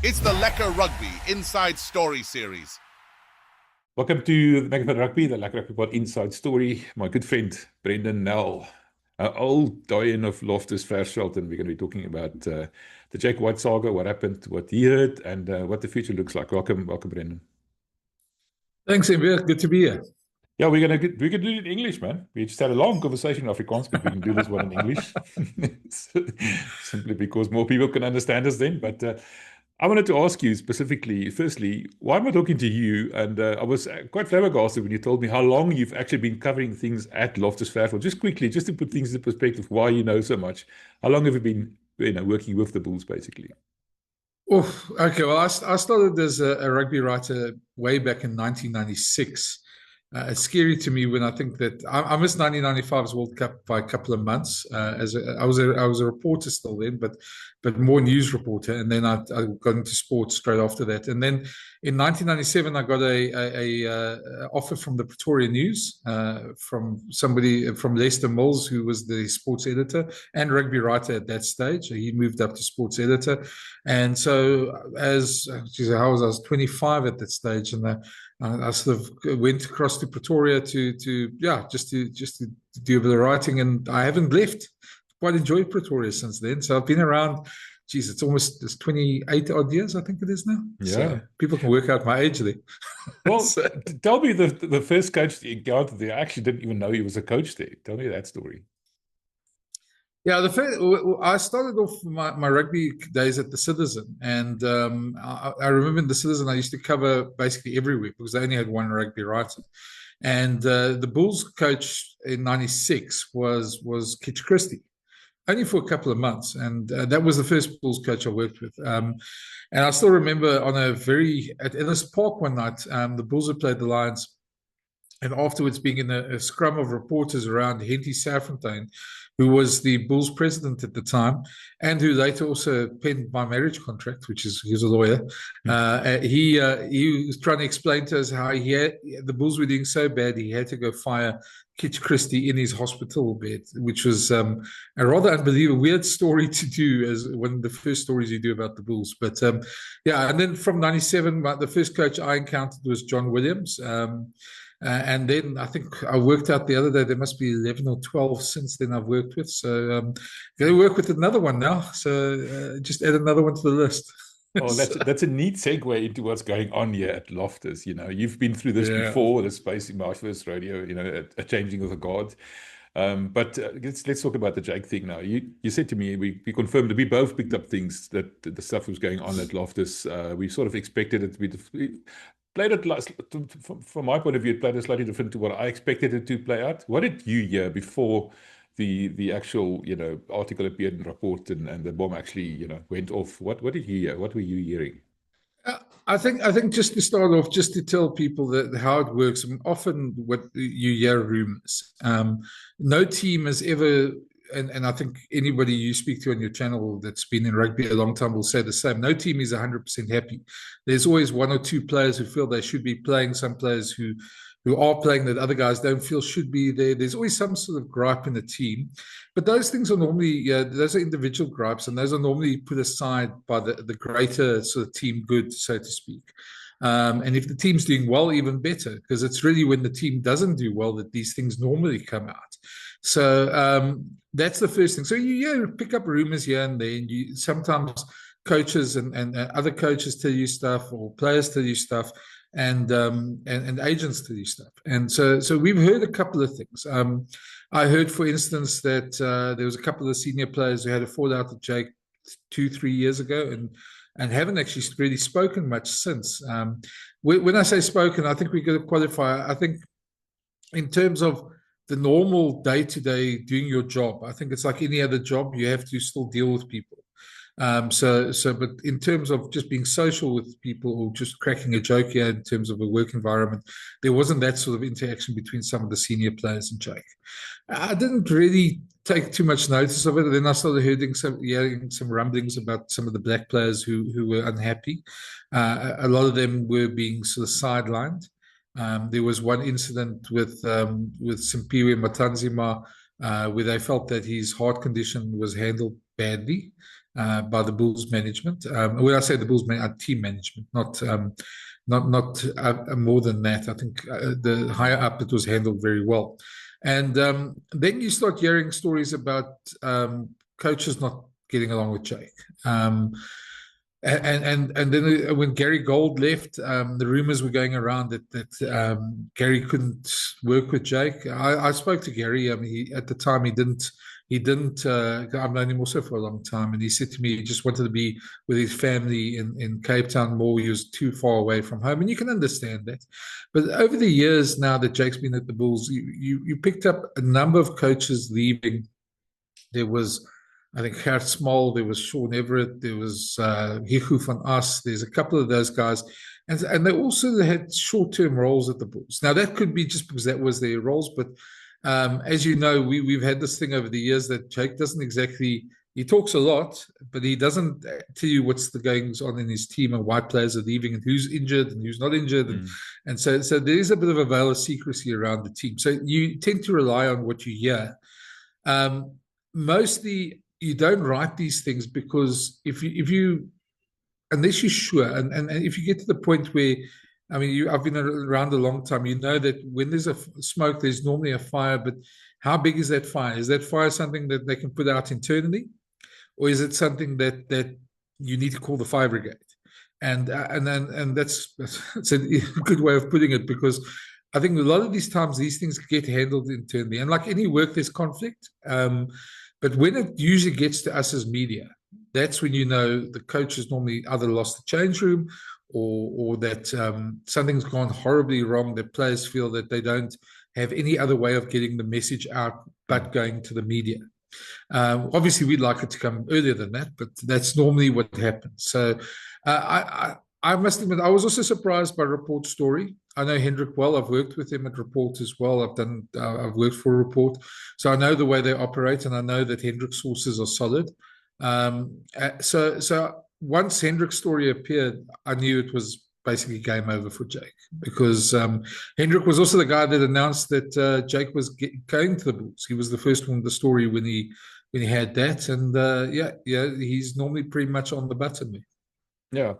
It's the Lekker Rugby Inside Story series. Welcome to the MW Rugby, the Lekker Rugby Inside Story. My good friend, Brenden Nel, an old doyen of Loftus Versveld, and we're going to be talking about the Jake White saga, what happened, what he heard, and what the future looks like. Welcome, Brenden. Thanks, MW. Good to be here. Yeah, we can do it in English, man. We just had a long conversation in Afrikaans, but we can do this one in English. Simply because more people can understand us then. But I wanted to ask you specifically, firstly, why am I talking to you? And I was quite flabbergasted when you told me how long you've actually been covering things at Loftus Versveld. Just quickly, just to put things into perspective, why you know so much. How long have you been working with the Bulls, basically? Oh, okay. Well, I started as a rugby writer way back in 1996. It's scary to me when I think that I missed 1995's World Cup by a couple of months. I was a reporter still then, but more news reporter, and then I got into sports straight after that. And then in 1997, I got a offer from the Pretoria News from somebody from Lester Mills, who was the sports editor and rugby writer at that stage. He moved up to sports editor, and so I was 25 at that stage, and I sort of went across to Pretoria to do a bit of writing, and I haven't left. Quite enjoyed Pretoria since then. So I've been around, it's 28 odd years, I think it is now. Yeah. So people can work out my age there. Well, tell me the first coach that you encountered there. I actually didn't even know he was a coach there. Tell me that story. Yeah, I started off my rugby days at the Citizen, and I remember in the Citizen I used to cover basically every week because they only had one rugby writer. And the Bulls coach in '96 was Kitch Christie, only for a couple of months, and that was the first Bulls coach I worked with. And I still remember at Ellis Park one night, the Bulls had played the Lions, and afterwards being in a scrum of reporters around Henty Saffrontain, who was the Bulls president at the time, and who later also penned my marriage contract, he was a lawyer. He was trying to explain to us how the Bulls were doing so bad, he had to go fire Kitch Christie in his hospital bed, which was a rather unbelievable, weird story to do as one of the first stories you do about the Bulls. But yeah, and then from '97, the first coach I encountered was John Williams. And then I think I worked out the other day, there must be 11 or 12 since then I've worked with. So I'm going to work with another one now. So just add another one to the list. Oh, that's a neat segue into what's going on here at Loftus. You've been through this before, this space in my first radio, a changing of the guard. But let's talk about the Jake thing now. You said to me, we confirmed that we both picked up things that the stuff was going on at Loftus. We sort of expected it to be played it from my point of view, it played it slightly different to what I expected it to play out. What did you hear before the actual article appeared in report and the bomb actually went off? What did you hear? What were you hearing? I think just to start off, just to tell people that how it works. I mean, often what you hear rumors. No team has ever. And I think anybody you speak to on your channel that's been in rugby a long time will say the same. No team is 100% happy. There's always one or two players who feel they should be playing, some players who are playing that other guys don't feel should be there. There's always some sort of gripe in the team. But those things are normally, those are individual gripes, and those are normally put aside by the greater sort of team good, so to speak. And if the team's doing well, even better, because it's really when the team doesn't do well that these things normally come out. So that's the first thing. So you pick up rumors here and there, and sometimes coaches and other coaches tell you stuff, or players tell you stuff, and agents tell you stuff. And so we've heard a couple of things. I heard, for instance, that there was a couple of senior players who had a fallout with Jake 2-3 years ago, and haven't actually really spoken much since. When I say spoken, I think we're going to qualify. I think in terms of the normal day-to-day doing your job, I think it's like any other job. You have to still deal with people. But in terms of just being social with people or just cracking a joke here in terms of a work environment, there wasn't that sort of interaction between some of the senior players and Jake. I didn't really take too much notice of it. And then I started hearing some rumblings about some of the black players who were unhappy. A lot of them were being sort of sidelined. There was one incident with Simpiwe Matanzima where they felt that his heart condition was handled badly. by the Bulls management. When I say the Bulls team management, not more than that. I think the higher up it was handled very well. And then you start hearing stories about coaches not getting along with Jake. And then when Gary Gold left, the rumors were going around that Gary couldn't work with Jake. I spoke to Gary. I mean, at the time he didn't. I've known him also for a long time, and he said to me he just wanted to be with his family in Cape Town more. He was too far away from home, and you can understand that. But over the years now that Jake's been at the Bulls, you picked up a number of coaches leaving. There was, I think, Gert Small, there was Sean Everett, there was Hiku van As. There's a couple of those guys. And they also had short-term roles at the Bulls. Now, that could be just because that was their roles, but as you know, we've had this thing over the years that Jake doesn't exactly, he talks a lot, but he doesn't tell you what's the goings on in his team and why players are leaving and who's injured and who's not injured. And so there is a bit of a veil of secrecy around the team. So you tend to rely on what you hear. Mostly, you don't write these things because if you unless you're sure, and if you get to the point where, I mean, I've been around a long time, you know that when there's a smoke, there's normally a fire, but how big is that fire? Is that fire something that they can put out internally? Or is it something that you need to call the fire brigade? And that's a good way of putting it, because I think a lot of these times these things get handled internally. And like any work, there's conflict. But when it usually gets to us as media, that's when you know the coach has normally either lost the change room or that something's gone horribly wrong, that players feel that they don't have any other way of getting the message out but going to the media. Obviously, we'd like it to come earlier than that, but that's normally what happens. So I must admit, I was also surprised by Report Story. I know Hendrik well. I've worked with him at Report as well. I've worked for Report. So I know the way they operate, and I know that Hendrik's sources are solid. So once Hendrik's story appeared, I knew it was basically game over for Jake, because Hendrik was also the guy that announced that Jake was going to the Bulls. He was the first one with the story when he had that, and he's normally pretty much on the button there. Yeah,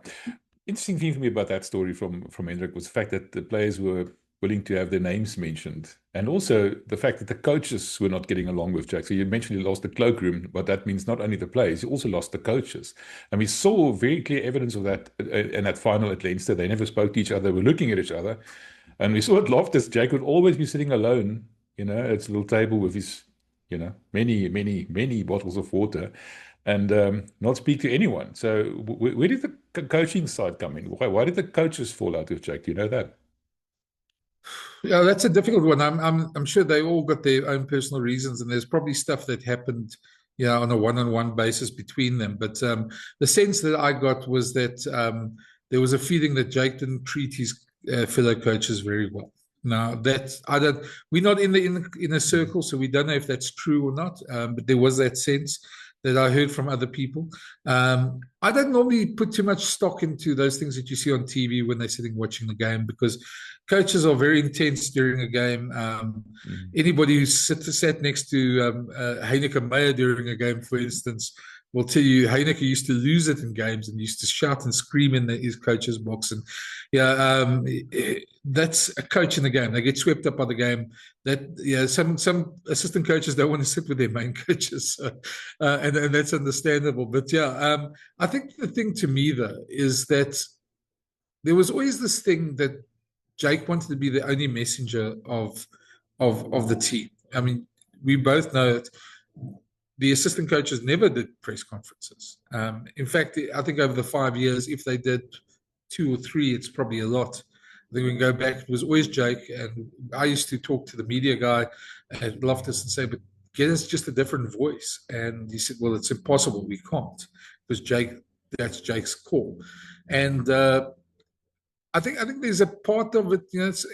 interesting thing for me about that story from Hendrik was the fact that the players were willing to have their names mentioned, and also the fact that the coaches were not getting along with Jake. So you mentioned he lost the cloakroom, but that means not only the players, he also lost the coaches. And we saw very clear evidence of that in that final at Leinster. They never spoke to each other, were looking at each other. And we saw at Loftus, Jake would always be sitting alone, at his little table with his, many bottles of water, and not speak to anyone. So where did the coaching side come in? Why did the coaches fall out with Jake? Do you know that? Yeah, that's a difficult one. I'm sure they all got their own personal reasons, and there's probably stuff that happened, on a one-on-one basis between them. But the sense that I got was that there was a feeling that Jake didn't treat his fellow coaches very well. Now we're not in the inner circle, so we don't know if that's true or not. But there was that sense that I heard from other people. I don't normally put too much stock into those things that you see on TV when they're sitting watching the game, because coaches are very intense during a game. Anybody who sat next to Heineke Meyer during a game, for instance, will tell you Heineke used to lose it in games and used to shout and scream in his coach's box. And that's a coach in the game. They get swept up by the game. Some assistant coaches don't want to sit with their main coaches, and that's understandable. But I think the thing to me though is that there was always this thing that Jake wanted to be the only messenger of the team. I mean, we both know that the assistant coaches never did press conferences. In fact, I think over the 5 years, if they did 2 or 3, it's probably a lot. I think we can go back, it was always Jake, and I used to talk to the media guy at Loftus and say, but get us just a different voice. And he said, well, it's impossible, we can't, because that's Jake's call. And I think there's a part of it,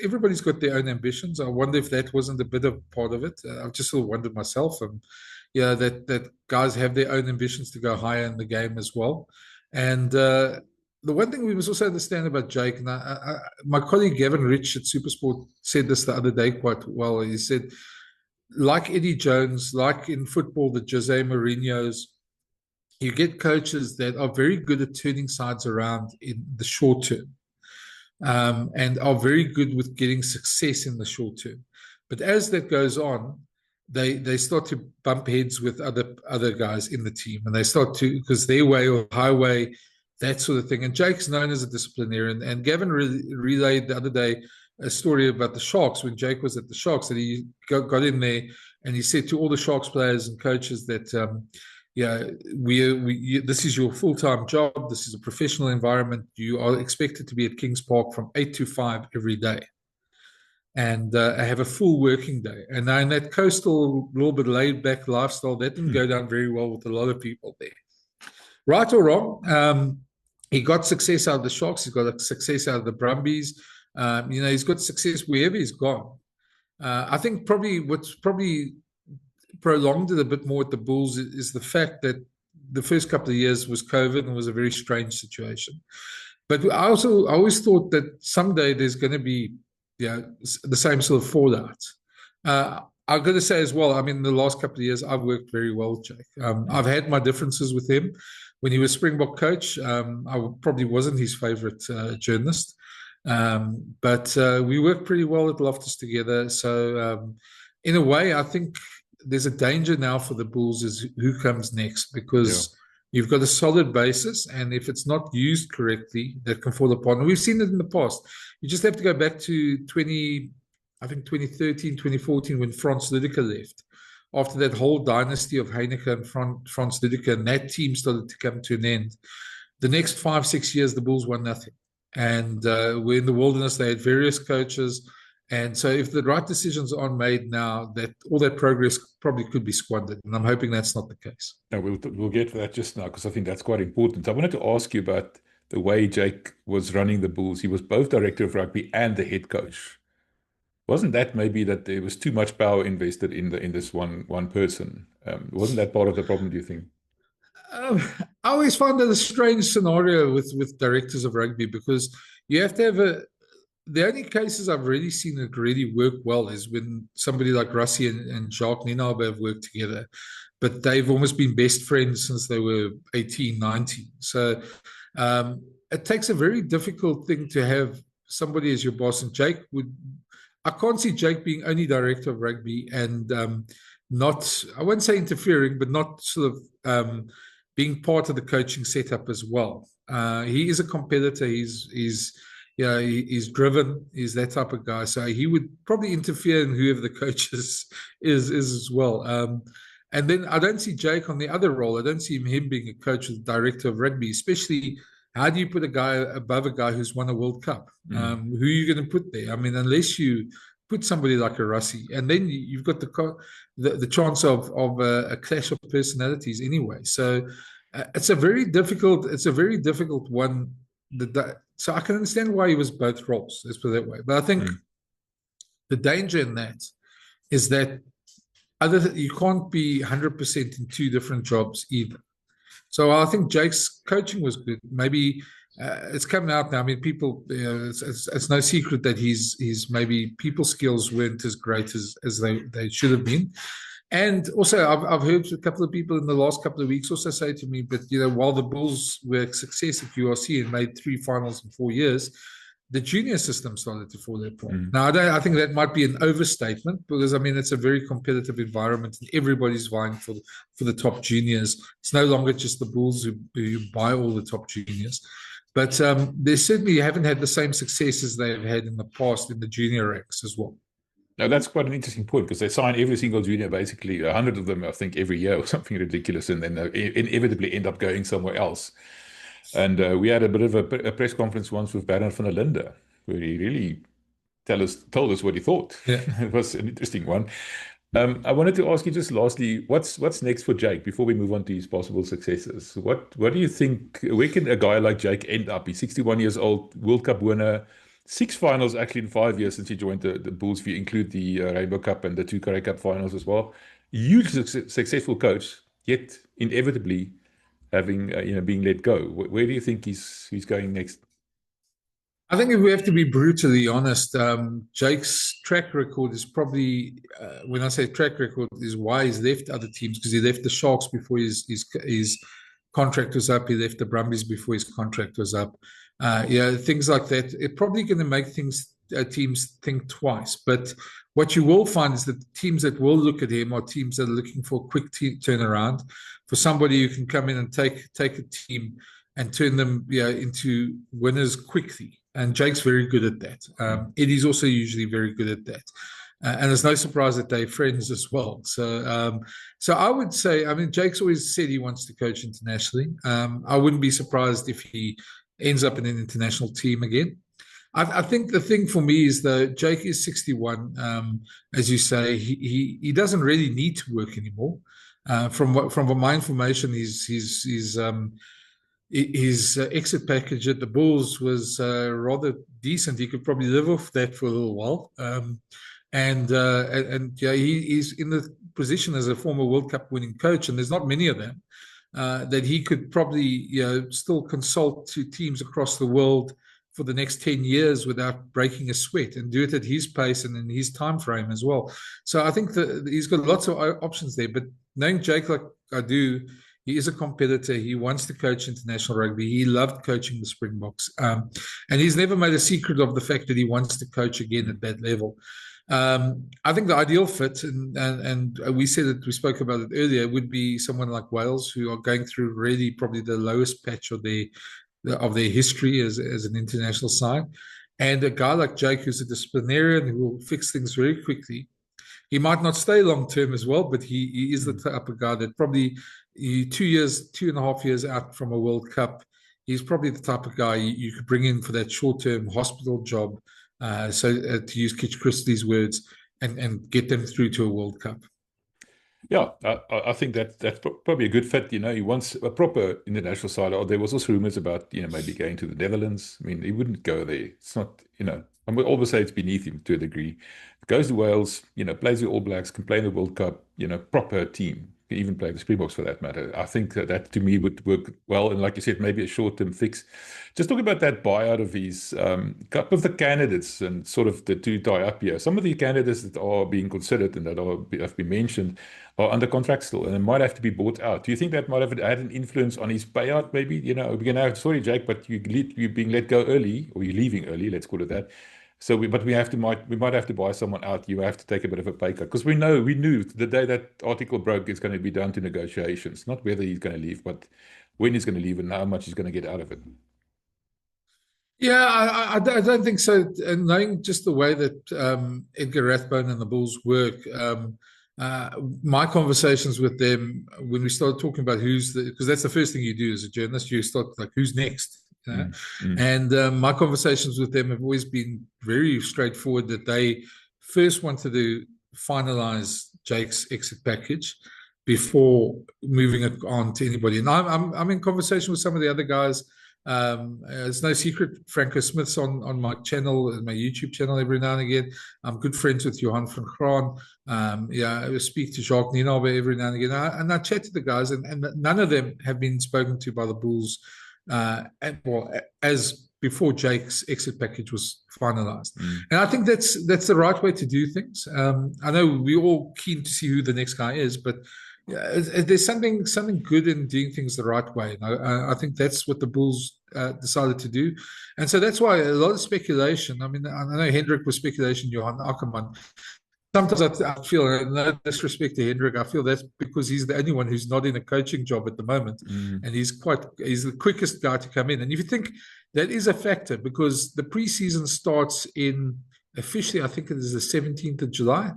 everybody's got their own ambitions. I wonder if that wasn't a bit of part of it. I've just sort of wondered myself, that guys have their own ambitions to go higher in the game as well. And the one thing we must also understand about Jake, and my colleague Gavin Rich at Supersport said this the other day quite well. He said, like Eddie Jones, like in football, the Jose Mourinho's, you get coaches that are very good at turning sides around in the short term, and are very good with getting success in the short term. But as that goes on, they start to bump heads with other guys in the team, and they start to, because their way or highway, that sort of thing. And Jake's known as a disciplinarian. And Gavin relayed the other day a story about the Sharks, when Jake was at the Sharks, that he got in there and he said to all the Sharks players and coaches that, this is your full-time job. This is a professional environment. You are expected to be at Kings Park from 8 to 5 every day, and have a full working day. And now in that coastal, little bit laid-back lifestyle, that didn't go down very well with a lot of people there. Right or wrong, he got success out of the Sharks. He's got success out of the Brumbies. He's got success wherever he's gone. I think what's prolonged it a bit more at the Bulls is the fact that the first couple of years was COVID and was a very strange situation. But I always thought that someday there's going to be the same sort of fallout. I've got to say as well, I mean, the last couple of years, I've worked very well with Jake. I've had my differences with him. When he was Springbok coach, I probably wasn't his favorite journalist. But we worked pretty well at Loftus together. So in a way, I think there's a danger now for the Bulls is who comes next, because you've got a solid basis, and if it's not used correctly, that can fall apart. And we've seen it in the past. You just have to go back to 2013, 2014, when Frans Lydekker left. After that whole dynasty of Heineke and Frans Lydekker, and that team started to come to an end. The next 5-6 years, the Bulls won nothing. And we're in the wilderness. They had various coaches. And so if the right decisions aren't made now, that all that progress probably could be squandered. And I'm hoping that's not the case. No, we'll get to that just now, because I think that's quite important. I wanted to ask you about the way Jake was running the Bulls. He was both director of rugby and the head coach. Wasn't that maybe that there was too much power invested in this one person? Wasn't that part of the problem, do you think? I always find that a strange scenario with directors of rugby, because you have to have the only cases I've really seen that really work well is when somebody like Rassie and Jacques Nienaber have worked together, but they've almost been best friends since they were 18, 19. So it takes a very difficult thing to have somebody as your boss. And I can't see Jake being only director of rugby and not, I won't say interfering, but not sort of being part of the coaching setup as well. He is a competitor. He's driven. He's that type of guy. So he would probably interfere in whoever the coach is as well. And then I don't see Jake on the other role. I don't see him being a coach or director of rugby, especially how do you put a guy above a guy who's won a World Cup? Who are you going to put there? I mean, unless you put somebody like a Rassie, and then you've got the chance of a clash of personalities anyway. So it's a very difficult one. So I can understand why he was both roles, let's put it that way. But I think the danger in that is that you can't be 100% in two different jobs either. So I think Jake's coaching was good. Maybe it's coming out now. I mean, people, it's no secret that his maybe people skills weren't as great as they should have been. And also, I've heard a couple of people in the last couple of weeks also say to me, but while the Bulls were a success at URC and made 3 finals in 4 years, the junior system started to fall apart. Now, I think that might be an overstatement, because I mean it's a very competitive environment and everybody's vying for the top juniors. It's no longer just the Bulls who buy all the top juniors, but they certainly haven't had the same success as they've had in the past in the junior ranks as well. Now, that's quite an interesting point, because they sign every single junior, basically 100 of them, I think, every year or something ridiculous, and then they inevitably end up going somewhere else. And we had a bit of a press conference once with Brenden van der Linde, where he really told us what he thought. Yeah. It was an interesting one. I wanted to ask you just lastly, what's next for Jake before we move on to his possible successors? What do you think? Where can a guy like Jake end up? He's 61 years old, World Cup winner, 6 finals actually in 5 years since he joined the Bulls, if you include the Rainbow Cup and the 2 Currie Cup finals as well. Huge successful coach, yet inevitably having being let go. Where do you think he's going next? I think if we have to be brutally honest, Jake's track record is probably, when I say track record, is why he's left other teams, because he left the Sharks before his contract was up. He left the Brumbies before his contract was up. Things like that. It's probably going to make teams think twice. But what you will find is that teams that will look at him are teams that are looking for a quick turnaround, for somebody who can come in and take a team and turn them into winners quickly. And Jake's very good at that. Eddie's also usually very good at that. And it's no surprise that they're friends as well. So I would say, I mean, Jake's always said he wants to coach internationally. I wouldn't be surprised if he ends up in an international team again. I think the thing for me is that Jake is 61. As you say, he doesn't really need to work anymore. From my information, his exit package at the Bulls was rather decent. He could probably live off that for a little while. He's in the position as a former World Cup winning coach, and there's not many of them, that he could probably still consult to teams across the world for the next 10 years without breaking a sweat, and do it at his pace and in his time frame as well. So I think that he's got lots of options there. But knowing Jake like I do, he is a competitor. He wants to coach international rugby. He loved coaching the Springboks. And he's never made a secret of the fact that he wants to coach again at that level. I think the ideal fit, and we said it, we spoke about it earlier, would be someone like Wales, who are going through really probably the lowest patch of their history as an international side. And a guy like Jake, who's a disciplinarian, who will fix things very quickly. He might not stay long term as well, but he is the type of guy that probably 2.5 years out from a World Cup, he's probably the type of guy you could bring in for that short-term hospital job, to use Kitch Christie's words, and get them through to a World Cup. Yeah, I think that's probably a good fit. He wants a proper international side. Or there was also rumors about, maybe going to the Netherlands. I mean, he wouldn't go there. It's not, I would always say it's beneath him to a degree. Goes to Wales, plays the All Blacks, can play in the World Cup, proper team. Can even play the Springboks for that matter. I think that to me would work well. And like you said, maybe a short-term fix. Just talking about that buyout of his, couple of the candidates and sort of the two tie up here. Some of the candidates that are being considered and that have been mentioned are under contract still, and it might have to be bought out. Do you think that might have had an influence on his payout? Maybe, we're going to have, sorry, Jake, but you're being let go early, or you're leaving early, let's call it that. So we might have to buy someone out. You have to take a bit of a pay cut, because we knew the day that article broke, it's going to be down to negotiations, not whether he's going to leave, but when he's going to leave and how much he's going to get out of it. Yeah, I don't think so. And knowing just the way that Edgar Rathbone and the Bulls work, my conversations with them, when we started talking about because that's the first thing you do as a journalist, you start like, who's next? And my conversations with them have always been very straightforward, that they first wanted to finalize Jake's exit package before moving it on to anybody. And I'm in conversation with some of the other guys. It's no secret, Franco Smith's on my channel, my YouTube channel, every now and again. I'm good friends with Johan from Graan. I speak to Jacques Nienaber every now and again. And I chat to the guys, and none of them have been spoken to by the Bulls as before Jake's exit package was finalized. And I think that's the right way to do things. I know we're all keen to see who the next guy is, but there's something good in doing things the right way. I think that's what the Bulls decided to do. And so that's why a lot of speculation, I mean, I know Hendrik was speculation, Johan Ackermann. Sometimes I feel, no disrespect to Hendrik, I feel that's because he's the only one who's not in a coaching job at the moment. And he's the quickest guy to come in. And if you think that is a factor, because the preseason starts officially, I think it is the 17th of July.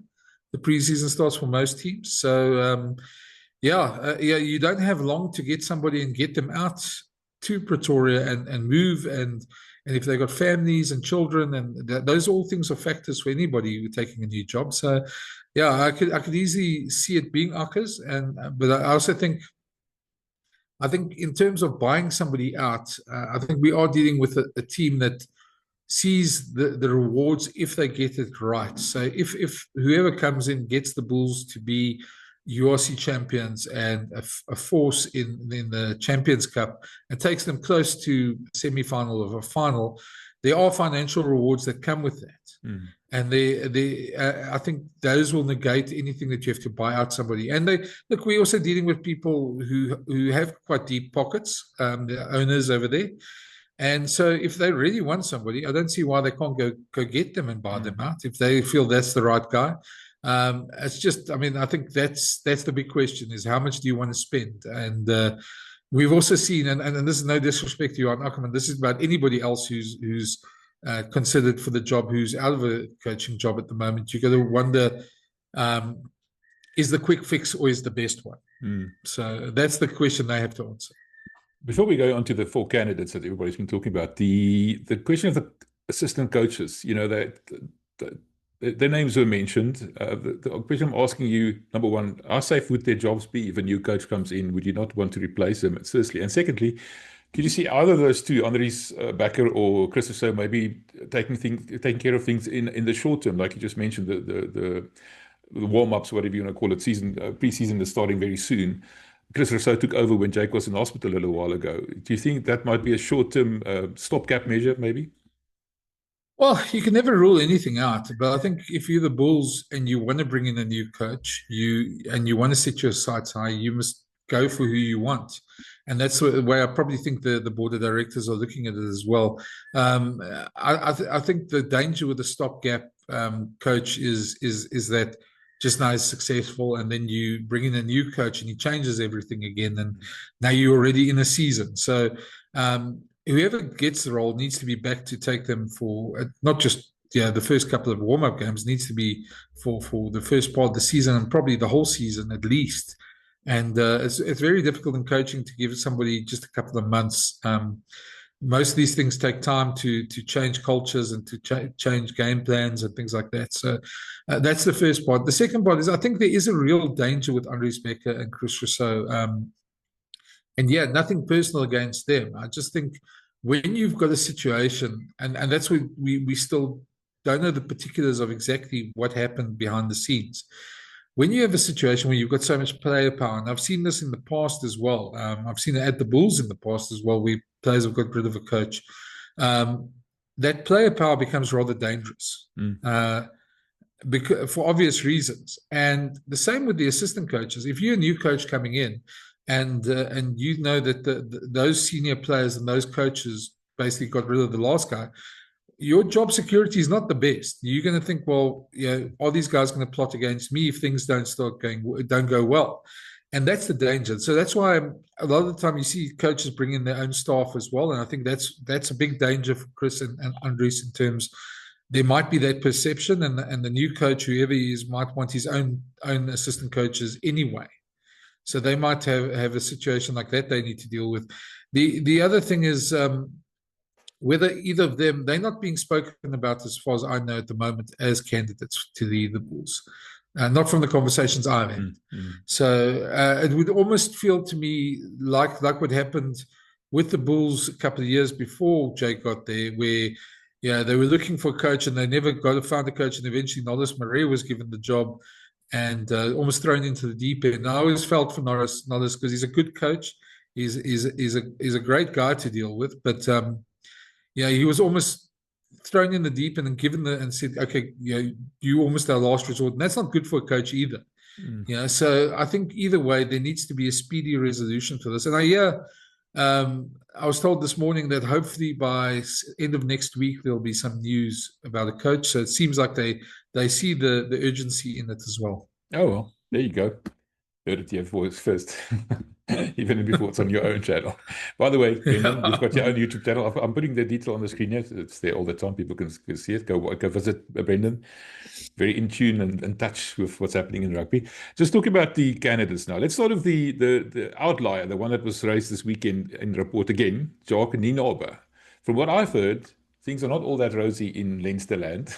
The preseason starts for most teams. So, you don't have long to get somebody and get them out to Pretoria and move. And if they've got families and children, and those all things are factors for anybody who's taking a new job. So, I could easily see it being Akkers. But I also think in terms of buying somebody out, I think we are dealing with a team that sees the rewards if they get it right. So if whoever comes in gets the Bulls to be URC champions and a force in the Champions Cup and takes them close to semi-final of a final, there are financial rewards that come with that. And I think those will negate anything that you have to buy out somebody. And look, we're also dealing with people who have quite deep pockets, the owners over there. And so if they really want somebody, I don't see why they can't go get them and buy them out if they feel that's the right guy. It's just, I mean, I think that's the big question is how much do you want to spend? And we've also seen, and this is no disrespect to Johan Ackermann, this is about anybody else who's considered for the job, who's out of a coaching job at the moment. You got to wonder, is the quick fix or is the best one? So that's the question they have to answer. Before we go on to the 4 candidates that everybody's been talking about, the question of the assistant coaches, you know, their names were mentioned. The question I'm asking you, number one, how safe would their jobs be if a new coach comes in? Would you not want to replace them? Firstly, and secondly, could you see either of those two, Andries Bakker or Chris Rousseau, maybe taking care of things in the short term, like you just mentioned, the warm-ups, whatever you want to call it, pre-season is starting very soon. Chris Rousseau took over when Jake was in hospital a little while ago. Do you think that might be a short-term stopgap measure, maybe? Well, you can never rule anything out, but I think if you're the Bulls and you want to bring in a new coach, you want to set your sights high, you must go for who you want. And that's the way I probably think the board of directors are looking at it as well. I think the danger with the stopgap coach is that just now is successful, and then you bring in a new coach and he changes everything again, and now you're already in a season. So whoever gets the role needs to be back to take them for not just the first couple of warm-up games, needs to be for the first part of the season and probably the whole season at least. And it's very difficult in coaching to give somebody just a couple of months. Most of these things take time to change cultures and to change game plans and things like that. So that's the first part. The second part is I think there is a real danger with Andries Bakker and Chris Rousseau. And yeah, nothing personal against them. I just think when you've got a situation, and that's what we still don't know the particulars of exactly what happened behind the scenes. When you have a situation where you've got so much player power, and I've seen this in the past as well. I've seen it at the Bulls in the past as well, where players have got rid of a coach. That player power becomes rather dangerous because, for obvious reasons. And the same with the assistant coaches. If you're a new coach coming in, and you know that those senior players and those coaches basically got rid of the last guy, your job security is not the best. You're going to think, well, are these guys going to plot against me if things don't go well? And that's the danger. So that's why a lot of the time you see coaches bring in their own staff as well. And I think that's a big danger for Chris and Andries in terms, there might be that perception, and the new coach, whoever he is, might want his own assistant coaches anyway. So they might have a situation like that they need to deal with. The other thing is whether either of them, they're not being spoken about as far as I know at the moment as candidates to the Bulls. Not from the conversations I've had. So it would almost feel to me like what happened with the Bulls a couple of years before Jake got there, where they were looking for a coach and they never found a coach, and eventually Norris Merwe was given the job and almost thrown into the deep end. I always felt for Norris because he's a good coach. He's a great guy to deal with, but he was almost thrown in the deep end and given and said, okay, you almost our last resort, and that's not good for a coach either. So I think either way there needs to be a speedy resolution for this. And I was told this morning that hopefully by end of next week there'll be some news about a coach. So it seems like they see the urgency in it as well. Oh, well, there you go. Heard it here first, even before it's on your own channel. By the way, Brenden, you've got your own YouTube channel. I'm putting the detail on the screen here. It's there all the time. People can see it. Go visit Brenden. Very in tune and in touch with what's happening in rugby. Just talking about the candidates now. Let's start with the outlier, the one that was raised this weekend in report again, Jacques Nienaber. From what I've heard, things are not all that rosy in Leinsterland.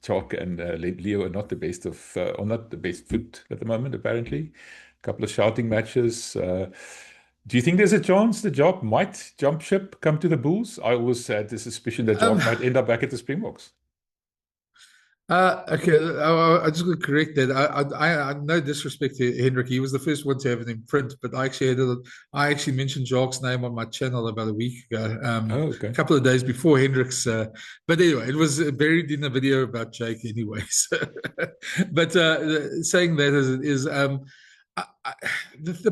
Jacques and Leo are not the best foot at the moment, apparently. A couple of shouting matches. Do you think there's a chance that Jacques might jump ship, come to the Bulls? I always had the suspicion that Jacques might end up back at the Springboks. Okay, I just want to correct that. I no disrespect to Hendrik. He was the first one to have it in print, but I actually mentioned Jacques' name on my channel about a week ago, a couple of days before Hendrik's. But anyway, it was buried in a video about Jake anyway. So, but saying that as it is, the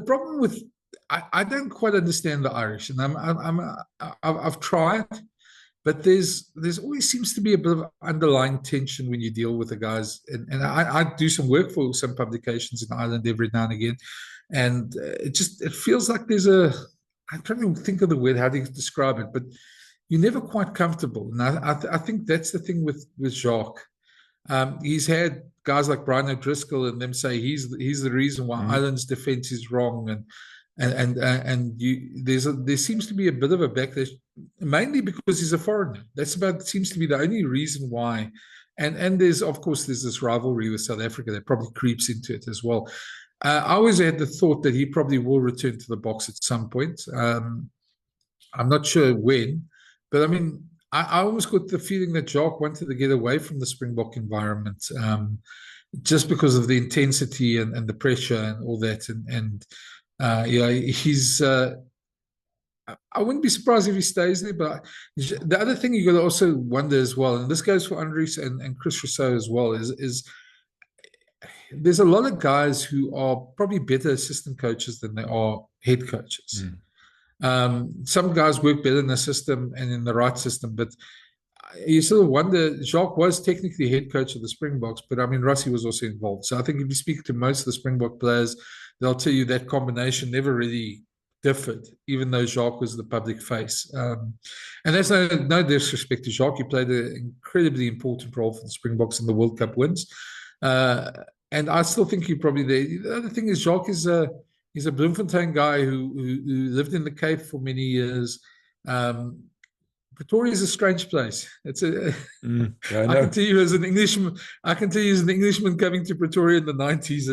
problem with I don't quite understand the Irish, and I've tried. But there's always seems to be a bit of underlying tension when you deal with the guys. And I do some work for some publications in Ireland every now and again. And it feels like I'm trying to think of the word, how to describe it, but you're never quite comfortable. And I think that's the thing with Jacques. He's had guys like Brian O'Driscoll and them say he's the reason why Ireland's defense is wrong. There seems to be a bit of a backlash, mainly because he's a foreigner. Seems to be the only reason why. And there's this rivalry with South Africa that probably creeps into it as well. I always had the thought that he probably will return to the box at some point. I'm not sure when, but I mean, I almost got the feeling that Jacques wanted to get away from the Springbok environment, just because of the intensity and the pressure and all that. He's. I wouldn't be surprised if he stays there. But the other thing you got to also wonder as well, and this goes for Andries and Chris Rousseau as well, is there's a lot of guys who are probably better assistant coaches than they are head coaches. Some guys work better in the system and in the right system, but you sort of wonder. Jacques was technically head coach of the Springboks, but I mean, Rossi was also involved. So I think if you speak to most of the Springbok players, they'll tell you that combination never really differed, even though Jacques was the public face. And that's no disrespect to Jacques. He played an incredibly important role for the Springboks in the World Cup wins. And I still think he probably there. The other thing is Jacques he's a Bloemfontein guy who lived in the Cape for many years. Pretoria is a strange place. It's I can tell you as an Englishman. I can tell you as an Englishman coming to Pretoria in the 90s.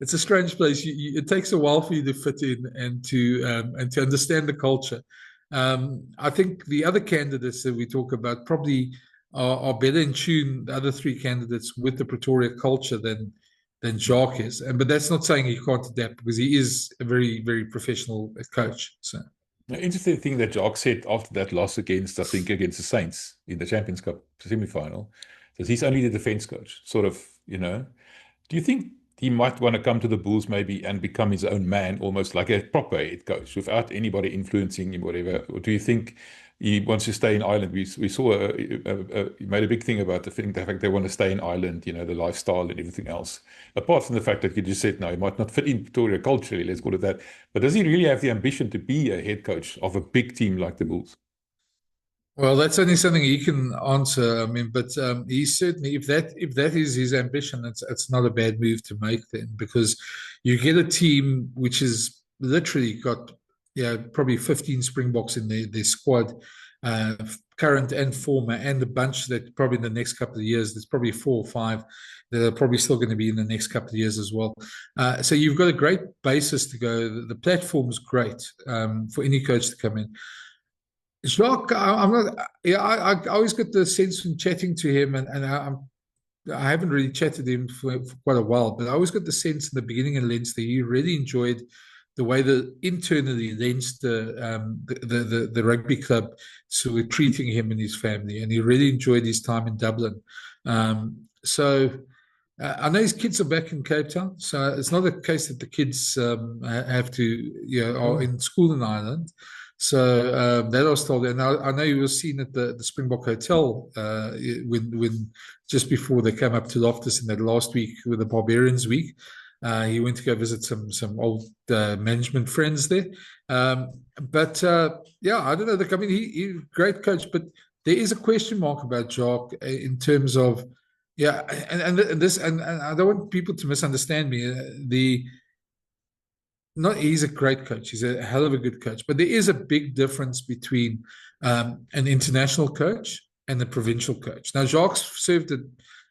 It's a strange place. It takes a while for you to fit in and to understand the culture. I think the other candidates that we talk about probably are better in tune, the other three candidates, with the Pretoria culture than Jacques is. But that's not saying he can't adapt, because he is a very, very professional coach. So. The interesting thing that Jacques said after that loss against the Saints in the Champions Cup semi-final, that he's only the defense coach, sort of, Do you think he might want to come to the Bulls maybe and become his own man, almost like a proper head coach, without anybody influencing him, whatever? Or do you think he wants to stay in Ireland? We saw he made a big thing about the fact they want to stay in Ireland, the lifestyle and everything else. Apart from the fact that you just said, no, he might not fit in Pretoria culturally, let's call it that. But does he really have the ambition to be a head coach of a big team like the Bulls? Well, that's only something he can answer. I mean, but he's certainly, if that is his ambition, it's not a bad move to make then, because you get a team which has literally got probably 15 Springboks in their squad, current and former, and a bunch that probably in the next couple of years, there's probably 4 or 5 that are probably still going to be in the next couple of years as well. So you've got a great basis to go. The platform's great for any coach to come in. Jacques, I'm not. I always get the sense from chatting to him, and I haven't really chatted to him for quite a while, but I always got the sense in the beginning in Leinster he really enjoyed the way that internally Leinster, the rugby club, sort of treating him and his family, and he really enjoyed his time in Dublin. So I know his kids are back in Cape Town, so it's not a case that the kids have to, are in school in Ireland. So that I was told, and I know he was seen at the Springbok Hotel when just before they came up to Loftus in that last week with the Barbarians week. He went to go visit some old management friends there. But I don't know. I mean, he's a great coach, but there is a question mark about Jacques in terms of and I don't want people to misunderstand me. He's a great coach. He's a hell of a good coach. But there is a big difference between an international coach and a provincial coach. Now, Jacques served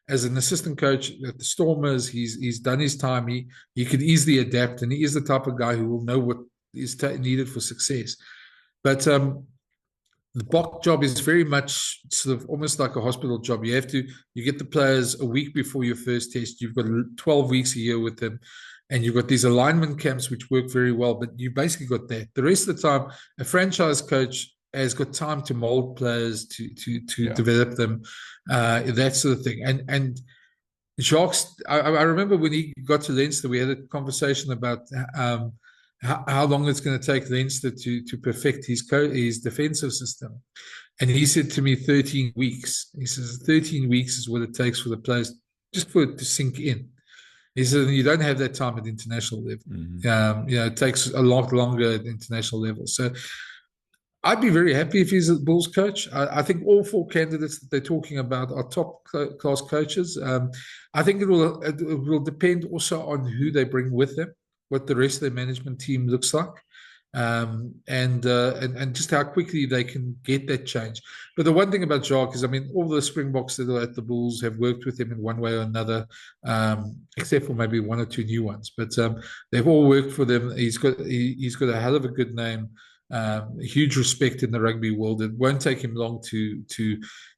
as an assistant coach at the Stormers. He's done his time. He could easily adapt, and he is the type of guy who will know what is needed for success. But the Bok job is very much sort of almost like a hospital job. You get the players a week before your first test. You've got 12 weeks a year with them, and you've got these alignment camps which work very well. But you basically got that. The rest of the time, a franchise coach has got time to mold players, to develop them, that sort of thing. And Jacques, I remember when he got to Leinster, we had a conversation about how long it's going to take Leinster to perfect his defensive system. And he said to me 13 weeks. He says 13 weeks is what it takes for the players, just for it to sink in. He said, you don't have that time at international level. Mm-hmm. It takes a lot longer at international level. So I'd be very happy if he's a Bulls coach. I think all 4 candidates that they're talking about are top class coaches. I think it will depend also on who they bring with them, what the rest of their management team looks like, and just how quickly they can get that change. But the one thing about Jacques is, I mean, all the Springboks that are at the Bulls have worked with him in one way or another, except for maybe 1 or 2 new ones. But they've all worked for them. He's got a hell of a good name. Huge respect in the rugby world. It won't take him long to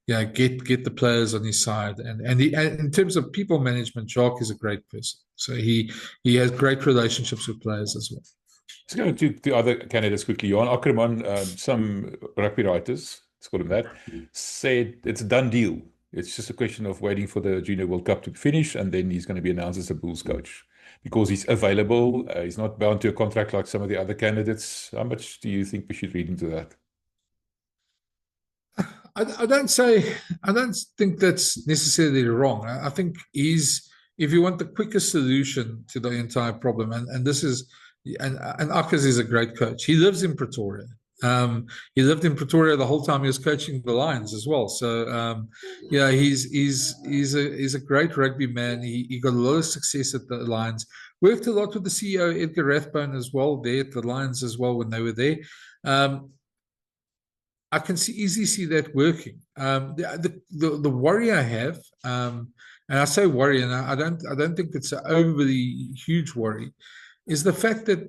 get the players on his side. And in terms of people management, Jacques is a great person. So he has great relationships with players as well. Let's go to other candidates quickly. Johan Ackermann, some rugby writers, let's call him that, said it's a done deal. It's just a question of waiting for the Junior World Cup to finish, and then he's going to be announced as a Bulls coach. Because he's available, he's not bound to a contract like some of the other candidates. How much do you think we should read into that? I don't think that's necessarily wrong. I think if you want the quickest solution to the entire problem, and this is, and Akkers is a great coach. He lives in Pretoria. He lived in Pretoria the whole time he was coaching the Lions as well. So he's a great rugby man. He got a lot of success at the Lions. Worked a lot with the CEO Edgar Rathbone as well there at the Lions as well when they were there. I can easily see that working. The worry I have, and I say worry, and I don't think it's an overly huge worry, is the fact that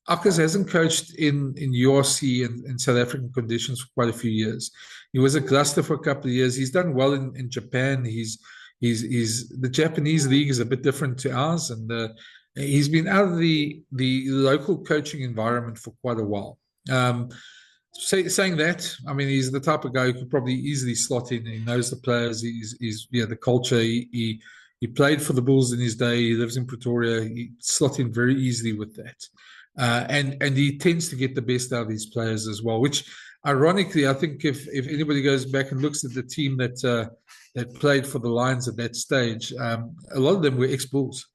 Akkers hasn't coached in URC and South African conditions for quite a few years. He was at Gloucester for a couple of years. He's done well in Japan. The Japanese league is a bit different to ours, and he's been out of the local coaching environment for quite a while. Saying that, I mean, he's the type of guy who could probably easily slot in. He knows the players. He's the culture. He played for the Bulls in his day. He lives in Pretoria. He slot in very easily with that. And he tends to get the best out of these players as well, which ironically, I think if anybody goes back and looks at the team that played for the Lions at that stage, a lot of them were ex-Bulls,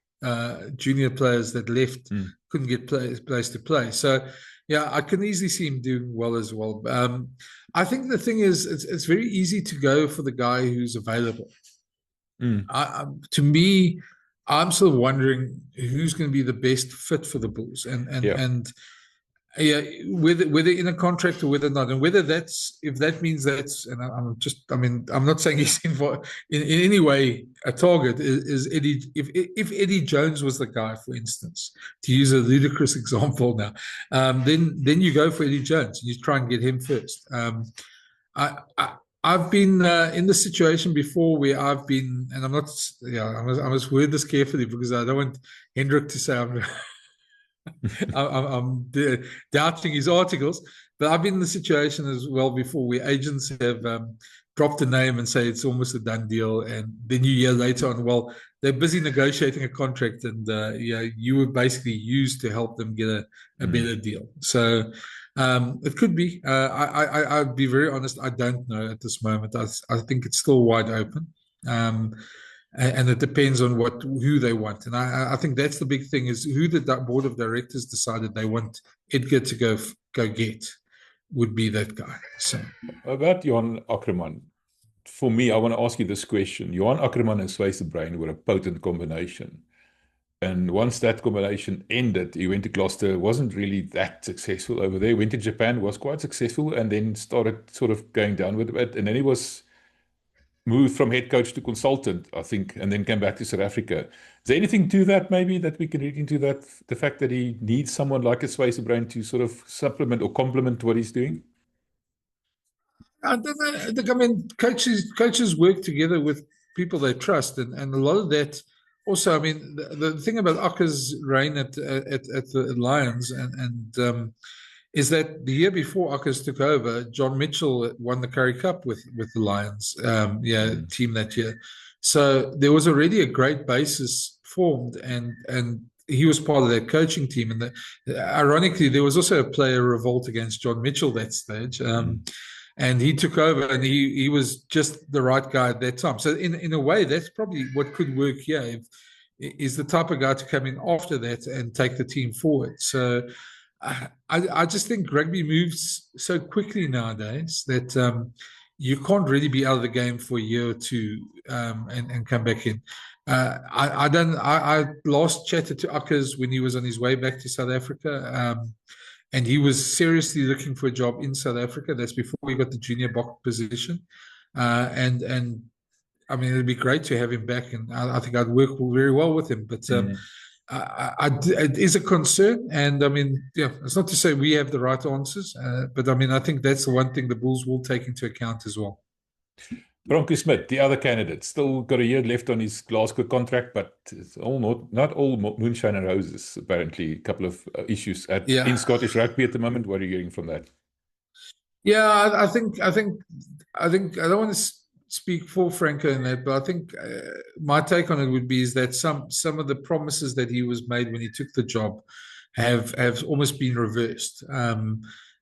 junior players that left, couldn't get place to play. So, yeah, I can easily see him doing well as well. I think the thing is, it's very easy to go for the guy who's available. To me, I'm sort of wondering who's going to be the best fit for the Bulls, and whether in a contract or whether not, and whether if that means that's, and I'm not saying he's in any way a target. Is Eddie? If Eddie Jones was the guy, for instance, to use a ludicrous example now, then you go for Eddie Jones and you try and get him first. I've been in this situation before where I've been, and I'm not, I must word this carefully because I don't want Hendrik to say I'm doubting his articles, but I've been in the situation as well before where agents have dropped a name and say it's almost a done deal, and then you hear later on, well, they're busy negotiating a contract, and you were basically used to help them get a better deal. So it could be. I'd be very honest. I don't know at this moment. I think it's still wide open, and it depends on who they want. And I think that's the big thing, is who the board of directors decided they want Edgar to go get would be that guy. So about Johan Ackermann, for me, I want to ask you this question. Johan Ackermann and Swayze were a potent combination. And once that combination ended, he went to Gloucester, wasn't really that successful over there. Went to Japan, was quite successful, and then started sort of going down with it. And then he was moved from head coach to consultant, I think, and then came back to South Africa. Is there anything to that, maybe, that we can read into that? The fact that he needs someone like a Swayze to sort of supplement or complement what he's doing? I don't know. I mean, coaches work together with people they trust, and a lot of that. Also, I mean, the thing about Akker's reign at the Lions and is that the year before Akkers took over, John Mitchell won the Currie Cup with the Lions, team that year. So there was already a great basis formed, and he was part of that coaching team. And ironically, there was also a player revolt against John Mitchell that stage. And he took over, and he was just the right guy at that time. So in a way, that's probably what could work here. Is the type of guy to come in after that and take the team forward. So I just think rugby moves so quickly nowadays that you can't really be out of the game for a year or two and come back in. I last chatted to Akkers when he was on his way back to South Africa. And he was seriously looking for a job in South Africa. That's before he got the junior Bok position. And I mean, it'd be great to have him back. And I think I'd work very well with him. But it is a concern. And I mean, it's not to say we have the right answers. But I mean, I think that's the one thing the Bulls will take into account as well. Franco Schmidt, the other candidate, still got a year left on his Glasgow contract, but it's not all moonshine and roses. Apparently, a couple of issues in Scottish rugby at the moment. What are you getting from that? Yeah, I think I don't want to speak for Franco in that, but I think my take on it would be is that some of the promises that he was made when he took the job have almost been reversed.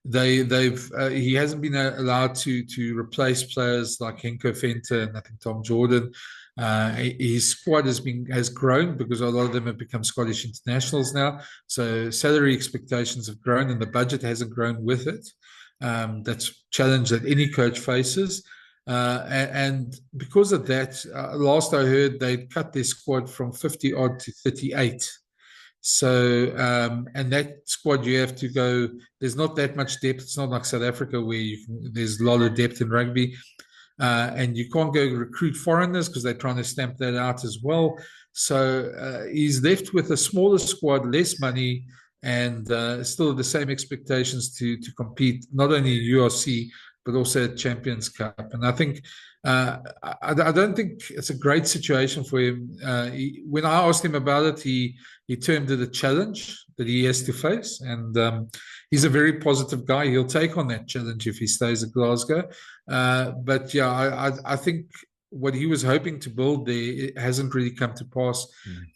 He hasn't been allowed to replace players like Henko Venter and I think Tom Jordan. His squad has grown because a lot of them have become Scottish internationals now. So salary expectations have grown and the budget hasn't grown with it. That's a challenge that any coach faces. And because of that, last I heard, they'd cut their squad from 50 odd to 38. So, and that squad you have to go, there's not that much depth. It's not like South Africa where there's a lot of depth in rugby. And you can't go recruit foreigners because they're trying to stamp that out as well. So he's left with a smaller squad, less money, and still the same expectations to compete, not only in URC, but also at Champions Cup. And I think, I don't think it's a great situation for him. When I asked him about it, he termed it a challenge that he has to face. And he's a very positive guy. He'll take on that challenge if he stays at Glasgow. But yeah, I think what he was hoping to build there, it hasn't really come to pass.